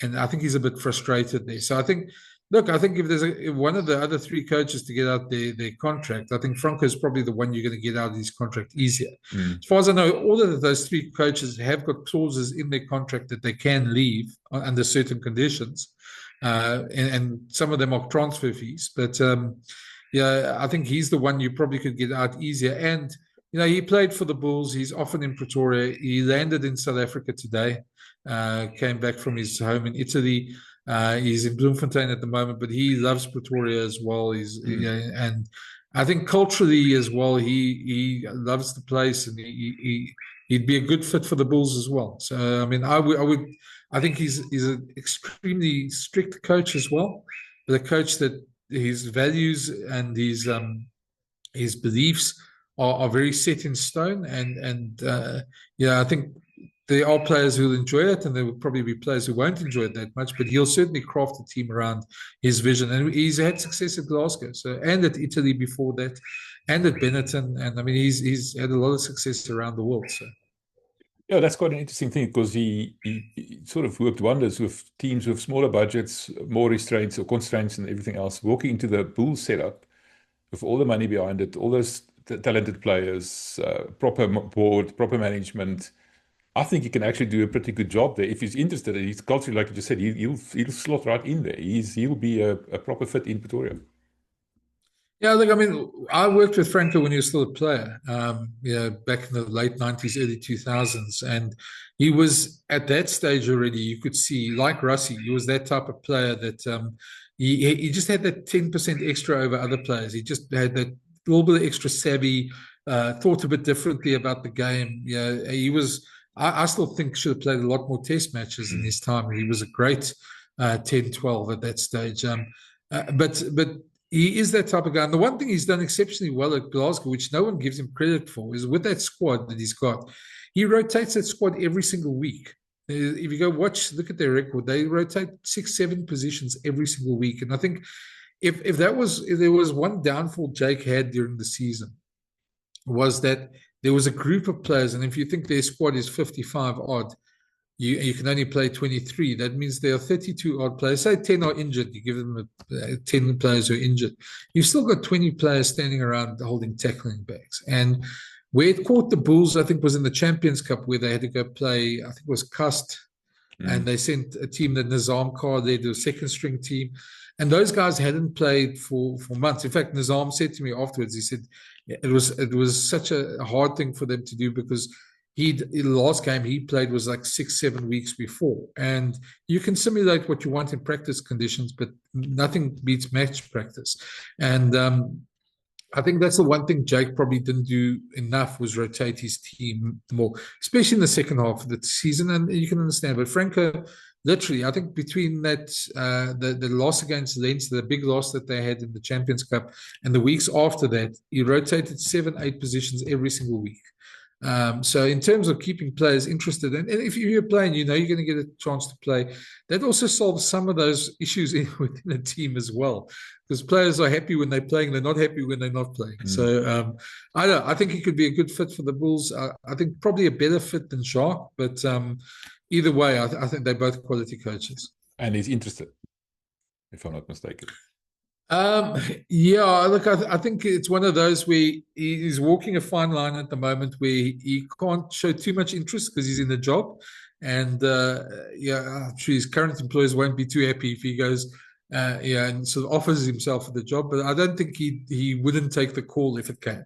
And I think he's a bit frustrated there. So I think if there's one of the other three coaches to get out their contract, I think Franco is probably the one you're going to get out of his contract easier. As far as I know, all of those three coaches have got clauses in their contract that they can leave under certain conditions. And some of them are transfer fees. But I think he's the one you probably could get out easier. And, he played for the Bulls. He's often in Pretoria. He landed in South Africa today, came back from his home in Italy. He's in Bloemfontein at the moment, but he loves Pretoria as well. And I think culturally as well, he loves the place, and he'd be a good fit for the Bulls as well. So I mean, I think he's an extremely strict coach as well, but a coach that his values and his beliefs are very set in stone. And I think there are players who will enjoy it, and there will probably be players who won't enjoy it that much, but he'll certainly craft a team around his vision. And he's had success at Glasgow, and at Italy before that, and at Benetton. And I mean, he's had a lot of success around the world. So. Yeah, that's quite an interesting thing because he sort of worked wonders with teams with smaller budgets, more restraints or constraints and everything else. Walking into the Bulls setup with all the money behind it, all those talented players, proper board, proper management, I think he can actually do a pretty good job there. If he's interested in his culture, like you just said, he'll slot right in there. He'll be a proper fit in Pretoria. Yeah, look, I mean, I worked with Franco when he was still a player, back in the late 90s, early 2000s. And he was at that stage already, you could see, like Russie, he was that type of player that he just had that 10% extra over other players. He just had that little bit of extra savvy, thought a bit differently about the game. He was... I still think should have played a lot more test matches in his time. He was a great 10-12 at that stage. But He is that type of guy. And the one thing he's done exceptionally well at Glasgow, which no one gives him credit for, is with that squad that he's got, he rotates that squad every single week. If you go look at their record, they rotate 6-7 positions every single week. And I think if there was one downfall Jake had during the season, was that there was a group of players, and if you think their squad is 55 odd, you can only play 23. That means there are 32 odd players. Say 10 are injured. You give them 10 players who are injured. You've still got 20 players standing around holding tackling bags. And where it caught the Bulls, I think, was in the Champions Cup, where they had to go play, I think it was Cust, and they sent a team, the Nizam car there, to a second-string team. And those guys hadn't played for months. In fact, Nizam said to me afterwards, he said it was such a hard thing for them to do, because the last game he played was like 6-7 weeks before. And you can simulate what you want in practice conditions, but nothing beats match practice. And I think that's the one thing Jake probably didn't do enough, was rotate his team more, especially in the second half of the season. And you can understand, but Franco, literally, I think between that the loss against Leinster, the big loss that they had in the Champions Cup, and the weeks after that, he rotated 7-8 positions every single week. So in terms of keeping players interested, and if you're playing, you're going to get a chance to play. That also solves some of those issues within a team as well, because players are happy when they're playing, they're not happy when they're not playing. So I think he could be a good fit for the Bulls. I think probably a better fit than Jacques, but either way, I think they're both quality coaches. And he's interested, if I'm not mistaken. Yeah, look, I think it's one of those where he's walking a fine line at the moment, where he can't show too much interest because he's in the job, and I'm sure his current employers won't be too happy if he goes, and sort of offers himself for the job. But I don't think he wouldn't take the call if it came.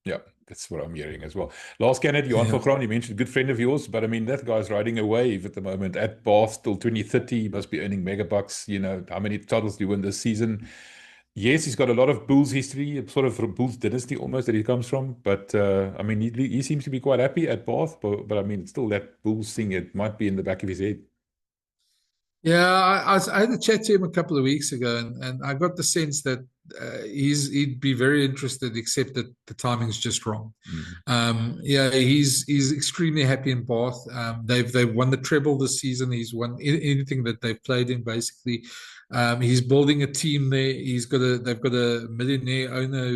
Yeah, that's what I'm hearing as well. Last candidate, Johan Ackermann, you mentioned, good friend of yours, but I mean, that guy's riding a wave at the moment at Bath till 2030. He must be earning mega bucks. How many titles do you win this season? Yes, he's got a lot of Bulls history, sort of Bulls dynasty almost that he comes from. But I mean, he seems to be quite happy at Bath. But I mean, still that Bulls thing, it might be in the back of his head. Yeah, I had a chat to him a couple of weeks ago, and I got the sense that he'd be very interested, except that the timing's just wrong. He's extremely happy in Bath. They've won the treble this season. He's won anything that they've played in, basically. He's building a team there. They've got a millionaire owner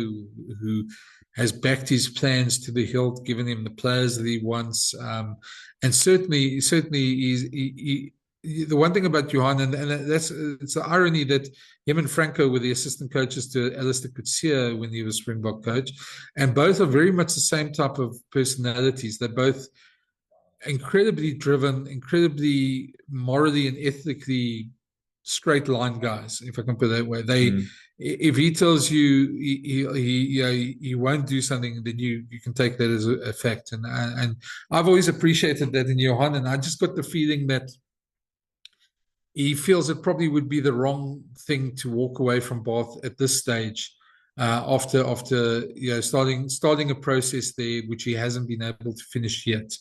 who has backed his plans to the hilt, given him the players that he wants, and certainly the one thing about Johan, and it's the irony that him and Franco were the assistant coaches to Alistair Coetzee when he was Springbok coach, and both are very much the same type of personalities. They're both incredibly driven, incredibly morally and ethically straight line guys, if I can put it that way. If he tells you he won't do something, then you can take that as a fact. And I've always appreciated that in Johan, and I just got the feeling that he feels it probably would be the wrong thing to walk away from Bath at this stage, after starting a process there which he hasn't been able to finish yet.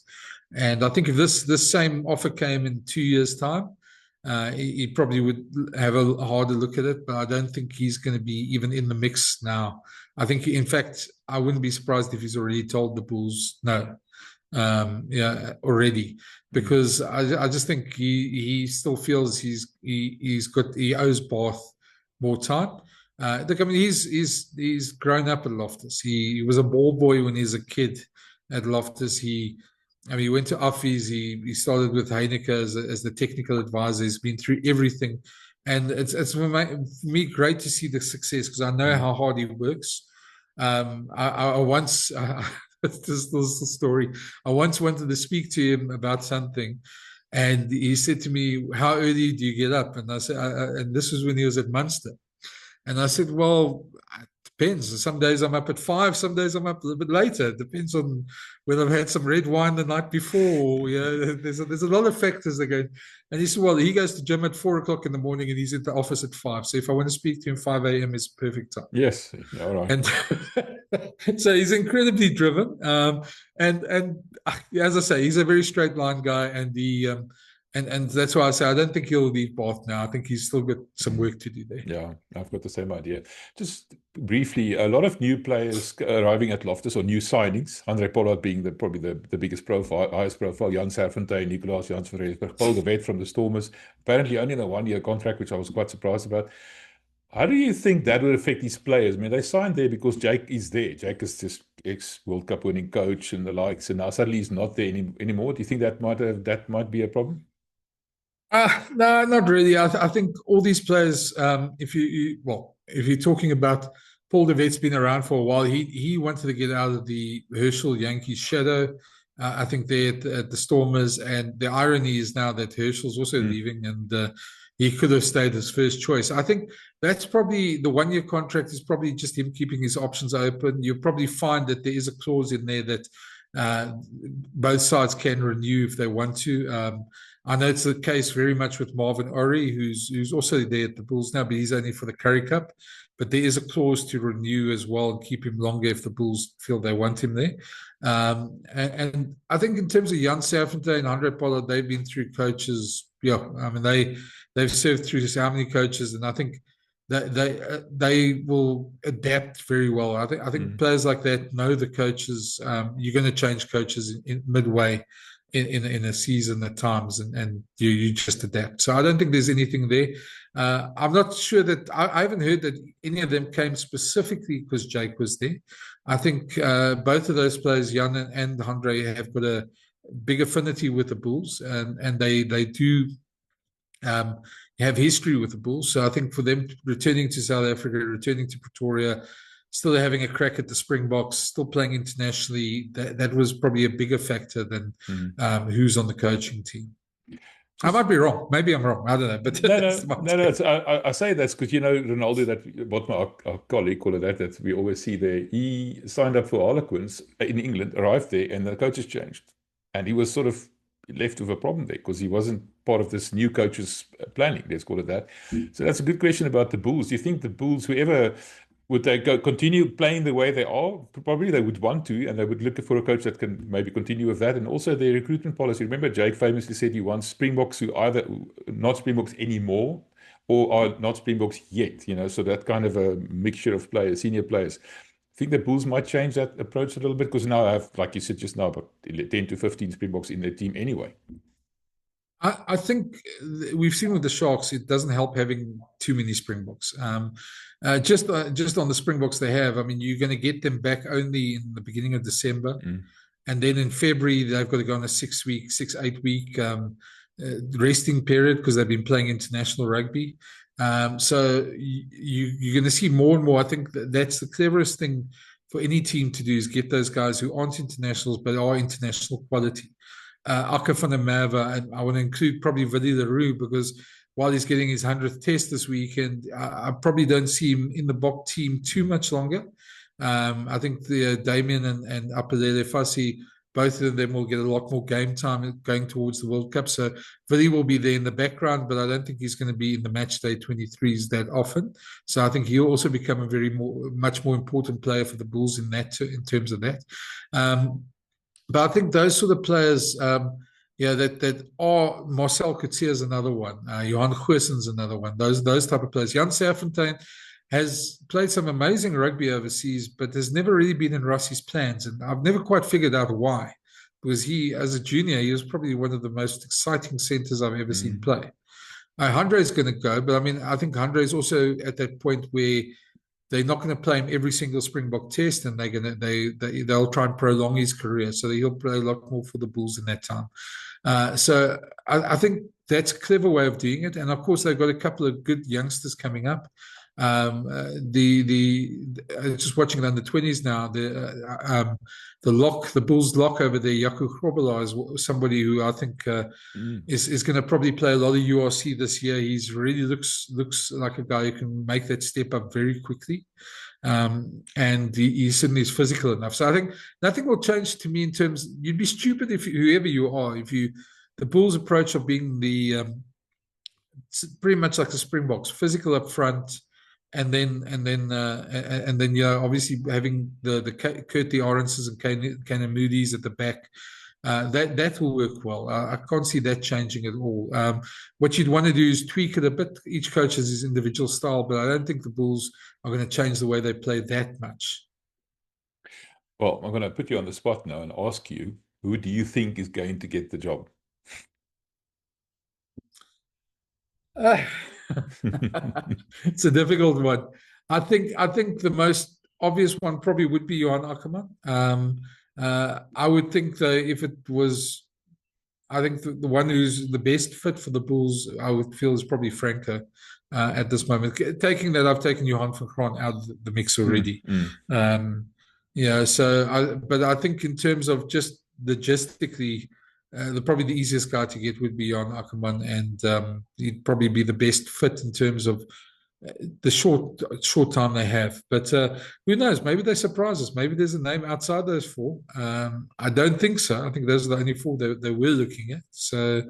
And I think if this same offer came in 2 years' time, he probably would have a harder look at it. But I don't think he's going to be even in the mix now. I think, in fact, I wouldn't be surprised if he's already told the Bulls no. Already, because I just think he still feels he owes Bath more time. Look, I mean, he's grown up at Loftus. He was a ball boy when he was a kid at Loftus. He went to Offies. He started with Heineke as the technical advisor. He's been through everything, and it's for me great to see the success, because I know how hard he works. I once. This is a story. I once wanted to speak to him about something, and he said to me, "How early do you get up?" And I said, and this was when he was at Munster. And I said, "Well, it depends. Some days I'm up at 5, some days I'm up a little bit later. It depends on whether I've had some red wine the night before. There's a lot of factors that go." And he said, "Well, he goes to gym at 4 o'clock in the morning, and he's at the office at 5. So if I want to speak to him 5 a.m. is perfect time." Yes, all right. And so he's incredibly driven, and as I say, he's a very straight line guy, and And that's why I say I don't think he'll leave Bath now. I think he's still got some work to do there. Yeah, I've got the same idea. Just briefly, a lot of new players arriving at Loftus, or new signings. Andre Pollard being probably the biggest profile, highest profile. Jan Serfontein, Nicolaas Jans van Rensburg, Paul de Wet from the Stormers. Apparently only in a 1-year contract, which I was quite surprised about. How do you think that would affect these players? I mean, they signed there because Jake is there. Jake is just ex-World Cup winning coach and the likes, and now suddenly he's not there anymore. Do you think that might be a problem? No, not really. I think all these players, if you're talking about Paul de Wet's been around for a while, he wanted to get out of the Herschel Yankees shadow. I think they're at the Stormers, and the irony is now that Herschel's also leaving, and he could have stayed his first choice. I think that's probably the 1-year contract is probably just him keeping his options open. You'll probably find that there is a clause in there that both sides can renew if they want to. I know it's the case very much with Marvin Orie, who's also there at the Bulls now, but he's only for the Currie Cup. But there is a clause to renew as well and keep him longer if the Bulls feel they want him there. And I think in terms of Jan Serfontein and Andre Pollard, they've been through coaches. Yeah, I mean they've served through how many coaches, and I think that they will adapt very well. I think players like that know the coaches. You're going to change coaches in midway in a season at times, and you just adapt. So I don't think there's anything there. I'm not sure that I haven't heard that any of them came specifically because Jake was there. I think both of those players, Jan and Andre, have got a big affinity with the Bulls, and they do have history with the Bulls. So I think for them returning to South Africa, returning to Pretoria, still having a crack at the Springboks, still playing internationally, that was probably a bigger factor than who's on the coaching team. I might be wrong. Maybe I'm wrong. I don't know. But no. I say that's because, Ronaldo, what our colleague called it that we always see there, he signed up for Harlequins in England, arrived there, and the coaches changed. And he was sort of left with a problem there because he wasn't part of this new coach's planning, let's call it that. So that's a good question about the Bulls. Do you think the Bulls, whoever... would they continue playing the way they are? Probably they would want to, and they would look for a coach that can maybe continue with that. And also their recruitment policy. Remember, Jake famously said he wants Springboks who either not Springboks anymore or are not Springboks yet. So that kind of a mixture of players, senior players. I think the Bulls might change that approach a little bit because now I have, like you said just now, about 10 to 15 Springboks in their team anyway. I think we've seen with the Sharks, it doesn't help having too many Springboks. Just on the Springboks they have, I mean, you're going to get them back only in the beginning of December. And then in February, they've got to go on a 8 week resting period because they've been playing international rugby. So you're going to see more and more. I think that's the cleverest thing for any team to do is get those guys who aren't internationals but are international quality. Akker van der Merwe, and I want to include probably Willie Leroux because while he's getting his 100th test this weekend, I probably don't see him in the Bok team too much longer. I think the Damien and Apelele Fassi, both of them will get a lot more game time going towards the World Cup. So Willie will be there in the background, but I don't think he's going to be in the match day 23s that often. So I think he'll also become a much more important player for the Bulls in terms of that. But I think those sort of players, that are Marcel Coetzee is another one. Johan Goosen's another one. Those type of players. Jan Serfontein has played some amazing rugby overseas, but has never really been in Rossi's plans, and I've never quite figured out why. Because he, as a junior, he was probably one of the most exciting centres I've ever seen play. Andre's going to go, but I mean, I think Andre's also at that point where they're not going to play him every single Springbok test, and they'll try and prolong his career. So he'll play a lot more for the Bulls in that time. So I think that's a clever way of doing it. And of course, they've got a couple of good youngsters coming up. Just watching it under 20s now, the Bulls lock over there, Jaco Grobelaar, is somebody who I think is going to probably play a lot of URC this year. He's really looks like a guy who can make that step up very quickly. And he certainly is physical enough. So I think nothing will change to me in terms. You'd be stupid if whoever you are, the Bulls' approach of being it's pretty much like the Springboks, physical up front. And then, obviously having the Kurt the Orances and Kane Moody's at the back, That will work well. I can't see that changing at all. What you'd want to do is tweak it a bit. Each coach has his individual style, but I don't think the Bulls are going to change the way they play that much. Well, I'm going to put you on the spot now and ask you, who do you think is going to get the job? It's a difficult one. I think the most obvious one probably would be Johan Ackermann. I would think that if it was, I think the one who's the best fit for the Bulls, I would feel is probably Franco at this moment. Taking that, I've taken Johan van Graan out of the mix already. But I think in terms of just logistically, probably the easiest guy to get would be Johan Ackermann, and he'd probably be the best fit in terms of the short time they have. But who knows? Maybe they surprise us. Maybe there's a name outside those four. I don't think so. I think those are the only four they were looking at. So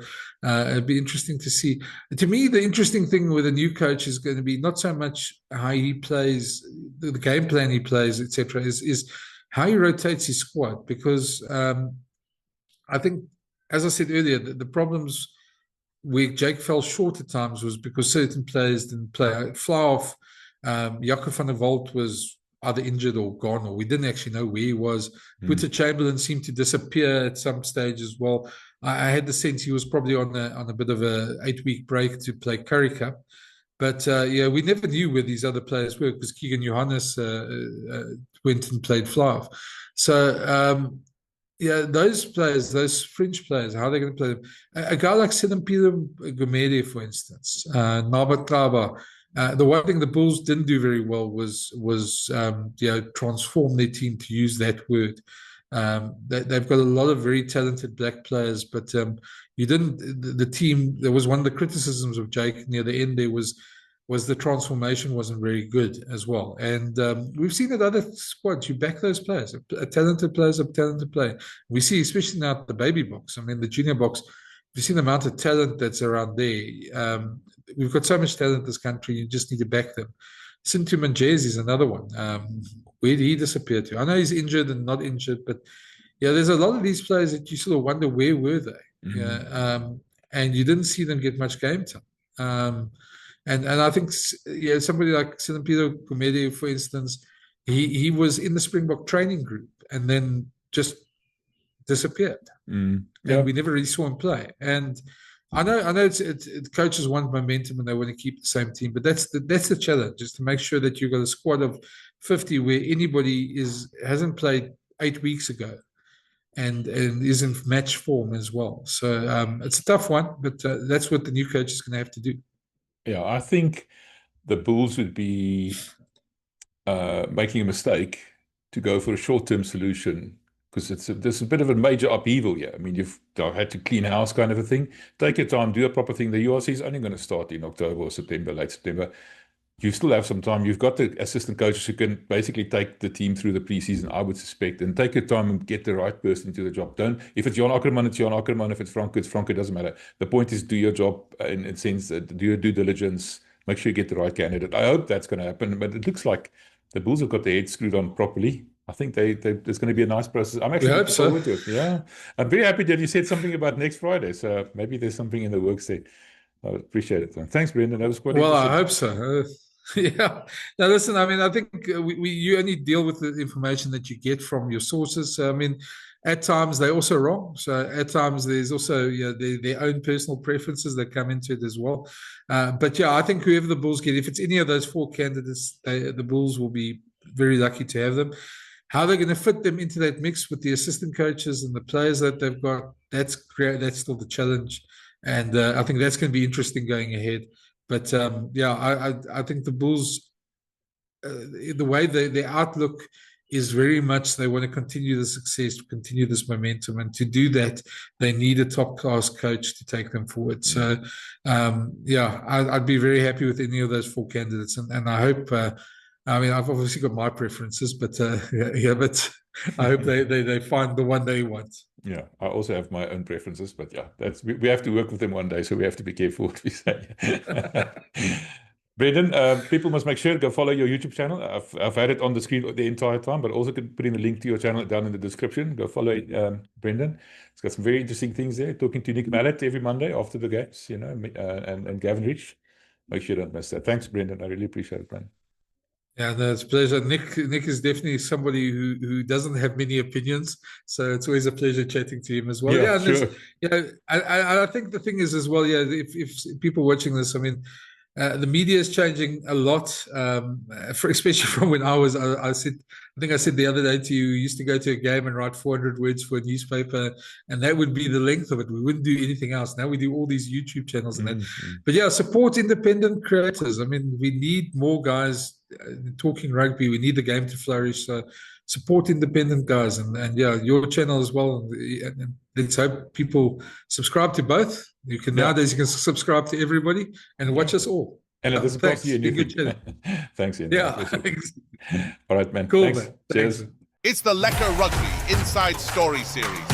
it'd be interesting to see. To me, the interesting thing with a new coach is going to be not so much how he plays, the game plan he plays, etc., is how he rotates his squad. Because I think, as I said earlier, the problems where Jake fell short at times was because certain players didn't play. Fly-off, Jaco van der Walt was either injured or gone, or we didn't actually know where he was. Peter Chamberlain seemed to disappear at some stage as well. I had the sense he was probably on a bit of a 8-week break to play Currie Cup. But we never knew where these other players were because Keegan Johannes went and played fly-off. So those players, those fringe players, how are they going to play them? A guy like Peter Gumede, for instance, Nabat Klaba. The one thing the Bulls didn't do very well was transform their team, to use that word. They've got a lot of very talented black players, but you didn't. The team. There was one of the criticisms of Jake near the end. There was the transformation wasn't very good as well. And we've seen at other squads, you back those players. A talented player is a talented player. We see, especially now at the baby box, I mean, the junior box, you've seen the amount of talent that's around there. We've got so much talent in this country, you just need to back them. Sintu Manjezi is another one. Where did he disappear to? I know he's injured and not injured, but there's a lot of these players that you sort of wonder, where were they? And you didn't see them get much game time. And I think somebody like Peter Gumede, for instance, he was in the Springbok training group and then just disappeared, and we never really saw him play. And I know it's coaches want momentum and they want to keep the same team, but that's the challenge, is to make sure that you've got a squad of 50 where anybody hasn't played 8 weeks ago and is in match form as well. So it's a tough one, but that's what the new coach is going to have to do. Yeah, I think the Bulls would be making a mistake to go for a short-term solution, because there's a bit of a major upheaval here. I mean, you've had to clean house kind of a thing. Take your time, do a proper thing. The URC is only going to start in October or September, late September. You still have some time. You've got the assistant coaches who can basically take the team through the preseason, I would suspect, and take your time and get the right person into the job. If it's Johan Ackermann, it's Johan Ackermann. If it's Franco, it doesn't matter. The point is, do your job in a sense, do your due diligence, make sure you get the right candidate. I hope that's going to happen, but it looks like the Bulls have got their heads screwed on properly. I think there's going to be a nice process. I'm actually looking forward to it. Yeah, I'm very happy that you said something about next Friday. So maybe there's something in the works there. I appreciate it. Thanks, Brenden. That was quite well. I hope so. Yeah. Now, listen, I mean, I think you only deal with the information that you get from your sources. So, I mean, at times they're also wrong. So at times there's also their own personal preferences that come into it as well. But I think whoever the Bulls get, if it's any of those four candidates, the Bulls will be very lucky to have them. How they're going to fit them into that mix with the assistant coaches and the players that they've got, that's still the challenge. And I think that's going to be interesting going ahead. But I think the Bulls, the way their outlook is very much they want to continue the success, continue this momentum, and to do that, they need a top-class coach to take them forward. So, I'd be very happy with any of those four candidates, and I hope. I mean, I've obviously got my preferences, but but I hope they find the one they want. Yeah, I also have my own preferences, but we have to work with them one day, so we have to be careful what we say. Brenden, people must make sure to go follow your YouTube channel. I've had it on the screen the entire time, but also could put in a link to your channel down in the description. Go follow Brenden. He's got some very interesting things there. Talking to Nick Mallet every Monday after the games, you know, and Gavin Rich. Make sure you don't miss that. Thanks, Brenden. I really appreciate it, man. Yeah, no, it's a pleasure. Nick is definitely somebody who doesn't have many opinions, so it's always a pleasure chatting to him as well. Yeah, and sure. you know, I think the thing is as well, yeah, if people watching this, I mean, the media is changing a lot, especially from when I think I said the other day to you, we used to go to a game and write 400 words for a newspaper, and that would be the length of it. We wouldn't do anything else. Now we do all these YouTube channels and that. But yeah, support independent creators. I mean, we need more guys talking rugby. We need the game to flourish. So support independent guys, and yeah, your channel as well. And let's hope people subscribe to both. You can nowadays you can subscribe to everybody and watch us all. And it doesn't cost you anything. Thanks, Ian. Yeah. All right, man. Cool, Thanks. man. Cheers. Thanks. It's the Lekker Rugby Inside Story series.